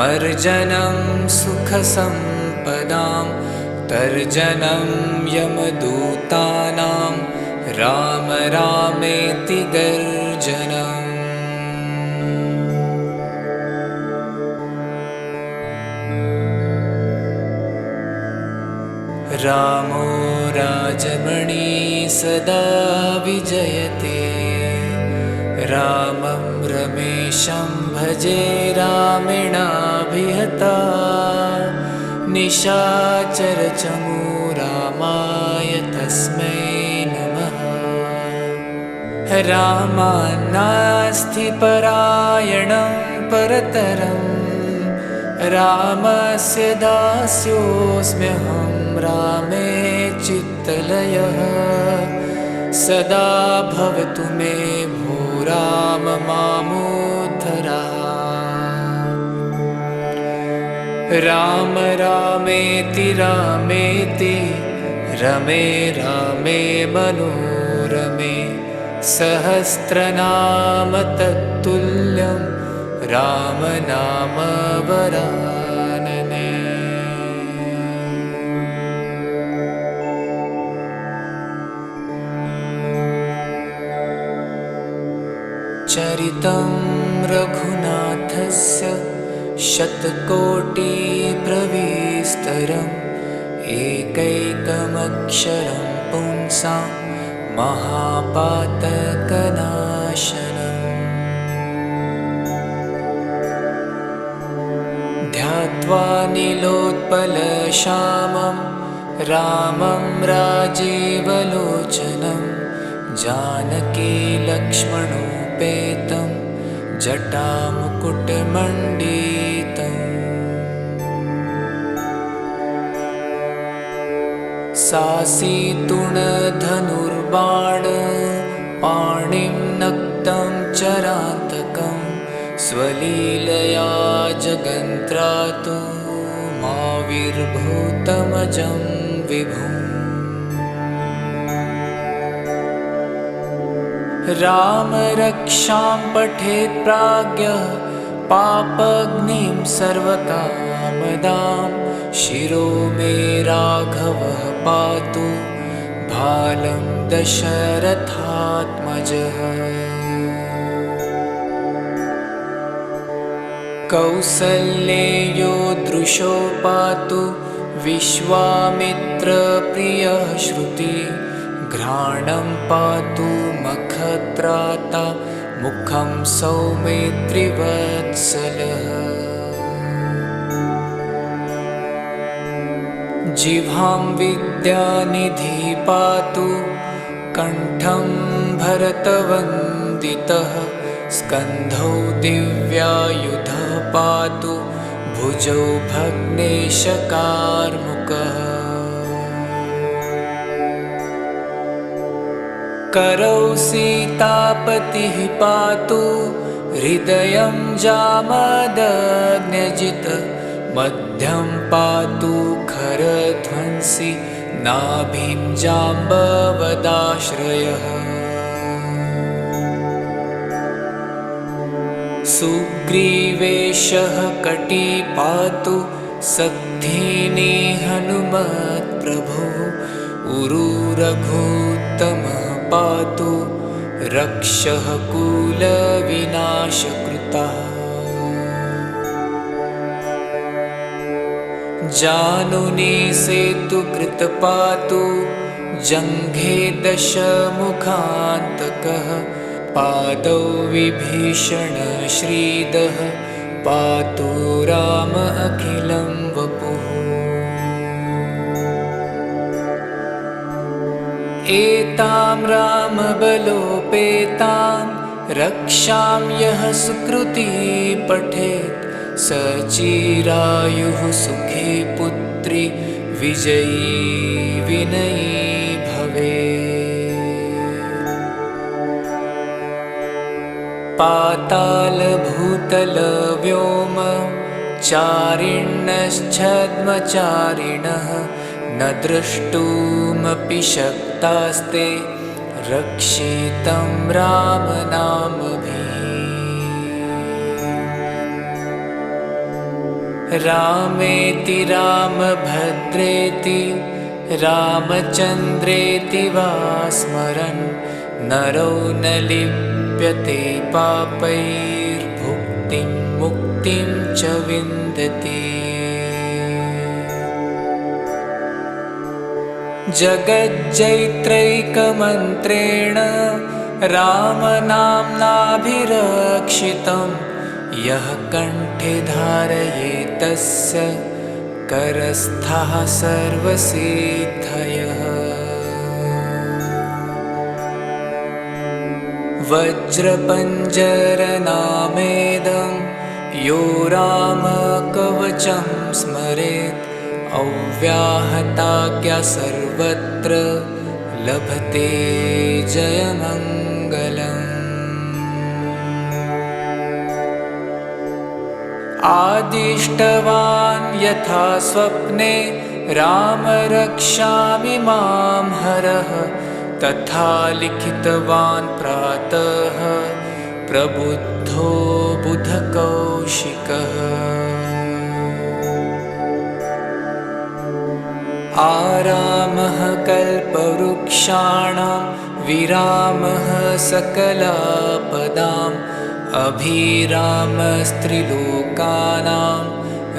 S1: मर्जनं सुखसम्पदां तर्जनं यमदूतानां राम रामेति गर्जनम्। रामो राजमणि सदा विजयते रामं रमेशं भजे रामेणाभिहता निशाचरचमूरामाय तस्मै नमः। रामान्नास्ति परायणं परतरं रामस्य दास्योऽस्म्यहं रामे चित्तलयः सदा भवतु मे भो राम मामुद्धर। राम रामेति रामेति रमे रामे मनोरमे सहस्रनाम तत्तुल्यं राम नाम वरानने। चरितं रघुनाथस्य शतकोटिप्रविस्तरम् एकैकमक्षरं पुंसां महापातकनाशनम्। ध्यात्वा नीलोत्पलश्यामं रामं राजीवलोचनं जानकी लक्ष्मणोपेतं जटामुकुटमण्डितम्। सासीतुणधनुर्बाण पाणिं नक्तं चरान्तकं स्वलीलया जगन्त्रातु माविर्भूतमजं विभुम्। राम रक्षां पठेत् प्राज्ञः पापग्निं सर्वकामदां शिरो मे राघवः पातु भालं दशरथात्मजः। कौसल्येयो दृशो पातु विश्वामित्रप्रियः श्रुति घ्राणं पातु मखत्राता मुखं सौमित्रिवत्सलः। जिह्वां विद्यानिधि पातु कण्ठं भरतवन्दितः स्कन्धौ दिव्यायुधः पातु भुजौ भग्नेशकार्मुकः। करौ सीतापतिः पातु हृदयं जामदग्न्यजित् मध्यं पातु खरध्वंसि नाभिं जाम्बवदाश्रयः। सुग्रीवेशः कटी पातु सद्धिनी हनुमत्प्रभो उरुरघुत्तमः पातु रक्षः कुलविनाशकृतः। जानुनी सेतुकृत पातु जङ्घे दशमुखान्तकः पादौ विभीषणश्रीदः पातु राम अखिलं वपुः। एतां रामबलोपेतां रक्षां यः सुकृती पठेत् स चिरायुः सुखी पुत्री विजयी विनयी भवेत्। पातालभूतलव्योम चारिण्यश्छद्मचारिणः न द्रष्टुमपि शक्तास्ते रक्षितं रामनामभिः। रामेति रामभद्रेति रामचन्द्रेति वा स्मरन् नरो न लिप्यते पापैर्भुक्तिं मुक्तिं च विन्दति। जगज्जैत्रैकमन्त्रेण रामनाम्नाभिरक्षितं यः कण्ठे धारयेतस्य करस्थः सर्वसिद्धयः। वज्रपञ्जरनामेदं यो रामकवचं स्मरेत् अव्याहताज्ञा सर्वत्र लभते जयमङ्गलम्। आदिष्टवान् यथा स्वप्ने राम रक्षामि मां हरः तथा लिखितवान् प्रातः प्रबुद्धो बुधकौशिकः। आरामः कल्पवृक्षाणां विरामः सकलापदाम् अभिरामस्त्रिलोकानां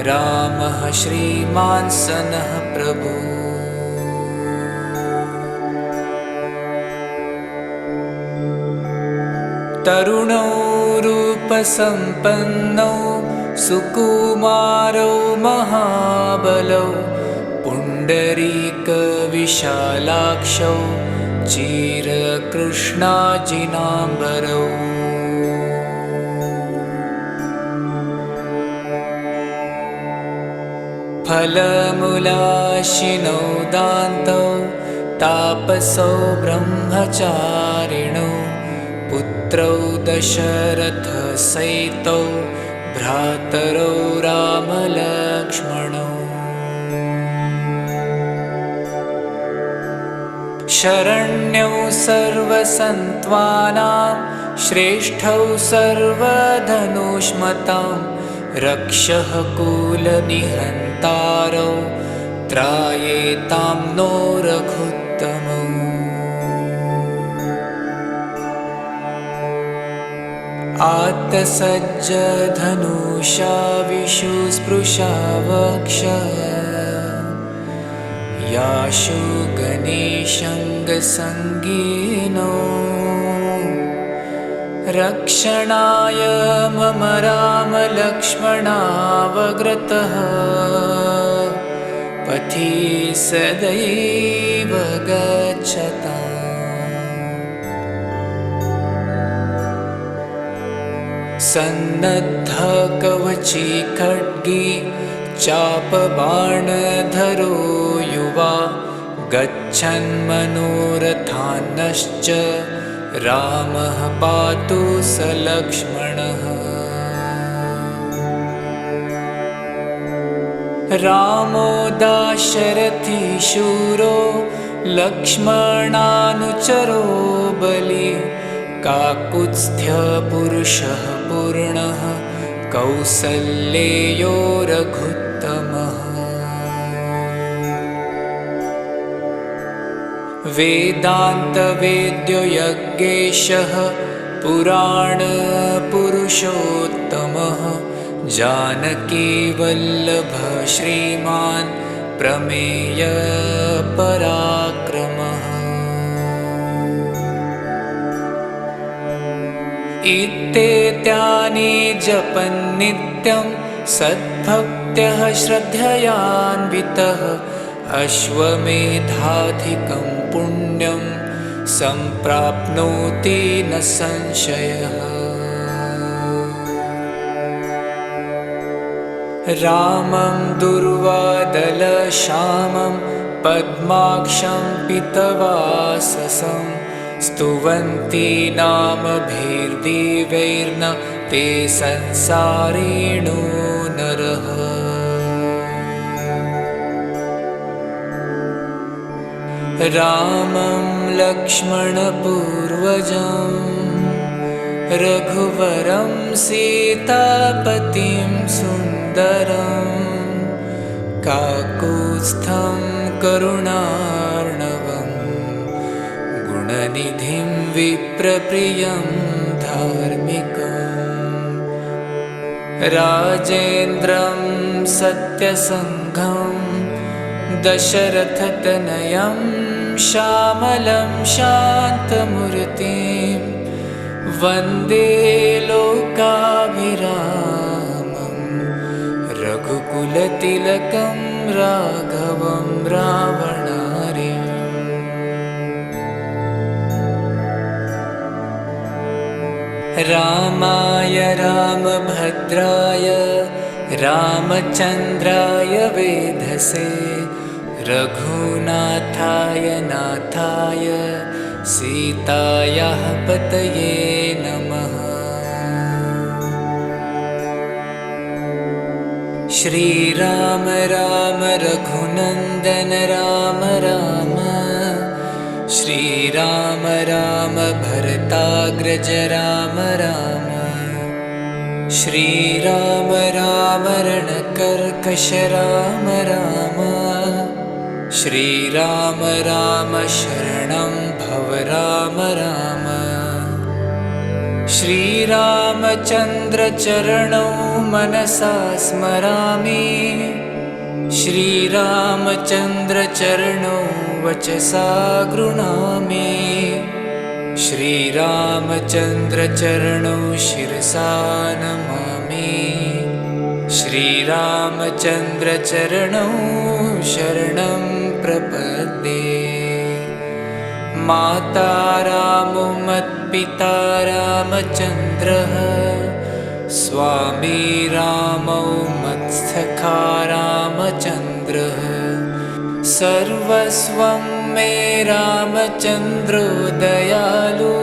S1: रामः श्रीमान् सनः प्रभु। तरुणौ रूपसम्पन्नौ सुकुमारौ महाबलौ पुण्डरीकविशालाक्षौ चिरकृष्णाजिनाम्बरौ। फलमूलाशिनौ दान्तौ तापसौ ब्रह्मचारिणौ पुत्रौ दशरथसहितौ भ्रातरौ रामलक्ष्मणौ। शरण्यौ सर्वसन्त्वानां श्रेष्ठौ सर्वधनुष्मतां रक्षः कुलनिहन्तारौ त्रायेतां नो रघुत्तमौ। आत्तसज्जधनुषा विशुस्पृशा वक्ष याशु गणेशङ्गसङ्गीनो रक्षणाय मम रामलक्ष्मणावग्रतः पथि सदैव गच्छताम्। सन्नद्धकवची खड्गी चापबाणधरो युवा गच्छन्मनोरथान्नश्च रामः पातु स लक्ष्मणः। रामो दाशरथी शूरो लक्ष्मणानुचरो बली काकुत्स्थ्यपुरुषः पूर्णः कौसल्येयो रघुत्तमः। वेदान्तवेद्यो यज्ञेशः पुराणपुरुषोत्तमः जानकीवल्लभः श्रीमान् प्रमेयपराक्रमः। इत्येतानि जपन् नित्यं सद्भक्त्यः श्रद्धयान्वितः अश्वमेधाधिकं पुण्यं सम्प्राप्नोति न संशयः। रामं दुर्वादलश्यामं पद्माक्षं पीतवाससं स्तुवन्ति नामभिर्दिव्यैर्न ते संसारिणो नरः। रामं लक्ष्मणपूर्वजं रघुवरं सीतापतिं सुन्दरं काकुत्स्थं करुणार्णवं गुणनिधिं विप्रप्रियं धार्मिकं राजेन्द्रं सत्यसङ्घं दशरथतनयं श्यामलं शान्तमूर्तिं वन्दे लोकाभिरामं रघुकुलतिलकं राघवं रावणारिम्। रामाय रामभद्राय रामचन्द्राय वेधसे रघुनाथाय नाथाय सीतायाः पतये नमः। श्रीराम राम रघुनन्दन राम राम श्रीराम राम भरताग्रज राम राम श्रीराम राम रणकर्कश राम राम श्रीराम राम शरणं भव राम राम श्रीरामचन्द्र चरणौ मनसा स्मरामि श्रीरामचन्द्र चरणौ वचसा गृह्णामि श्रीरामचन्द्र चरणौ शिरसा नमामि श्रीरामचन्द्र चरणौ शरणं प्रपद्ये। माता रामो मत्पिता रामचन्द्रः स्वामी रामो मत्सखा रामचन्द्रः सर्वस्वं मे रामचन्द्रो दयालु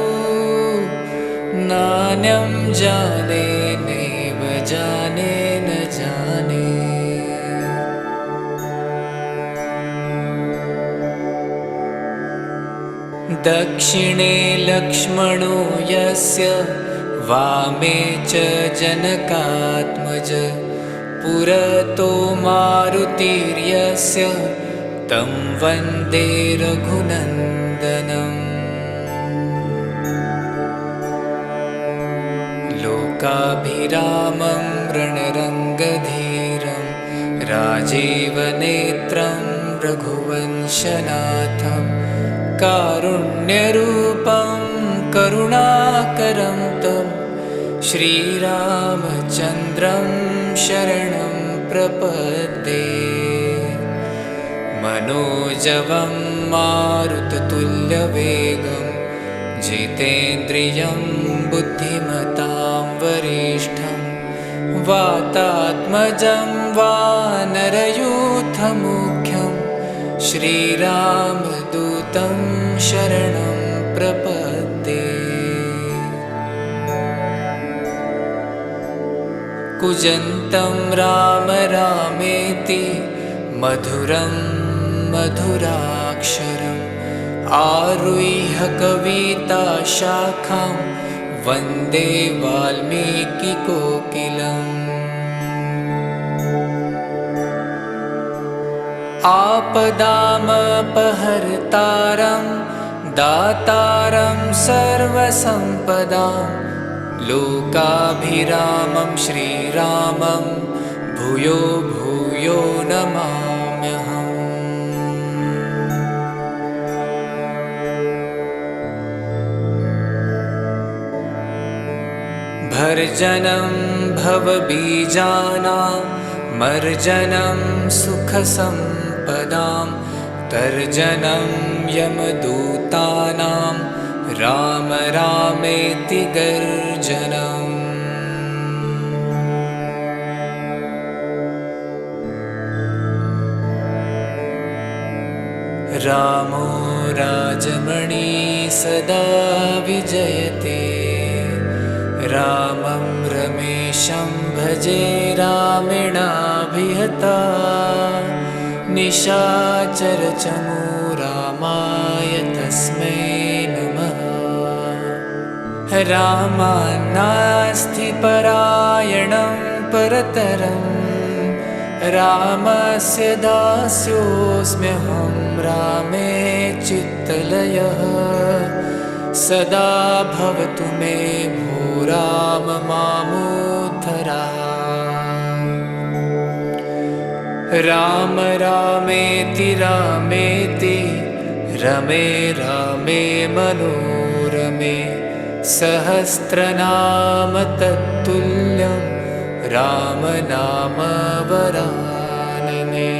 S1: नान्यं जाने नैव जाने न जाने। दक्षिणे लक्ष्मणो यस्य वामे च जनकात्मज पुरतो मारुतिर्यस्य तं वन्दे रघुनन्दनम्। लोकाभिरामं रणरङ्गधीरं राजीवनेत्रं रघुवंशनाथं कारुण्यरूपं करुणाकरं तं श्रीरामचन्द्रं शरणं प्रपद्ये। मनोजवं मारुततुल्यवेगं जितेन्द्रियं बुद्धिमतां वरिष्ठं वातात्मजं वानरयूथमुख्यं श्रीरामदूतं शरणं प्रपद्ये। कूजन्तं राम रामेति मधुरं मधुराक्षरम् आरुह्य कविताशाखां वन्दे वाल्मीकिकोकिलम्। आपदामपहर्तारं दातारं सर्वसम्पदां लोकाभिरामं श्रीरामं भूयो भूयो नमाम्यहम्। भर्जनं भवबीजानां मर्जनं सुखसम्पदां तर्जनं यमदूतानां राम रामेति गर्जनम्। रामो राजमणि सदा विजयते रामं रमेशं भजे रामेणाभिहता निशाचरचमू रामाय तस्मै नमः। रामान्नास्ति परायणं परतरम् रामस्य दास्योऽस्म्यहं रामे चित्तलयः सदा भवतु मे भो राम मामुद्धर। राम रामेति रामेति रमे रामे मनोरमे सहस्रनाम तत्तुल्यं राम नाम वरानने।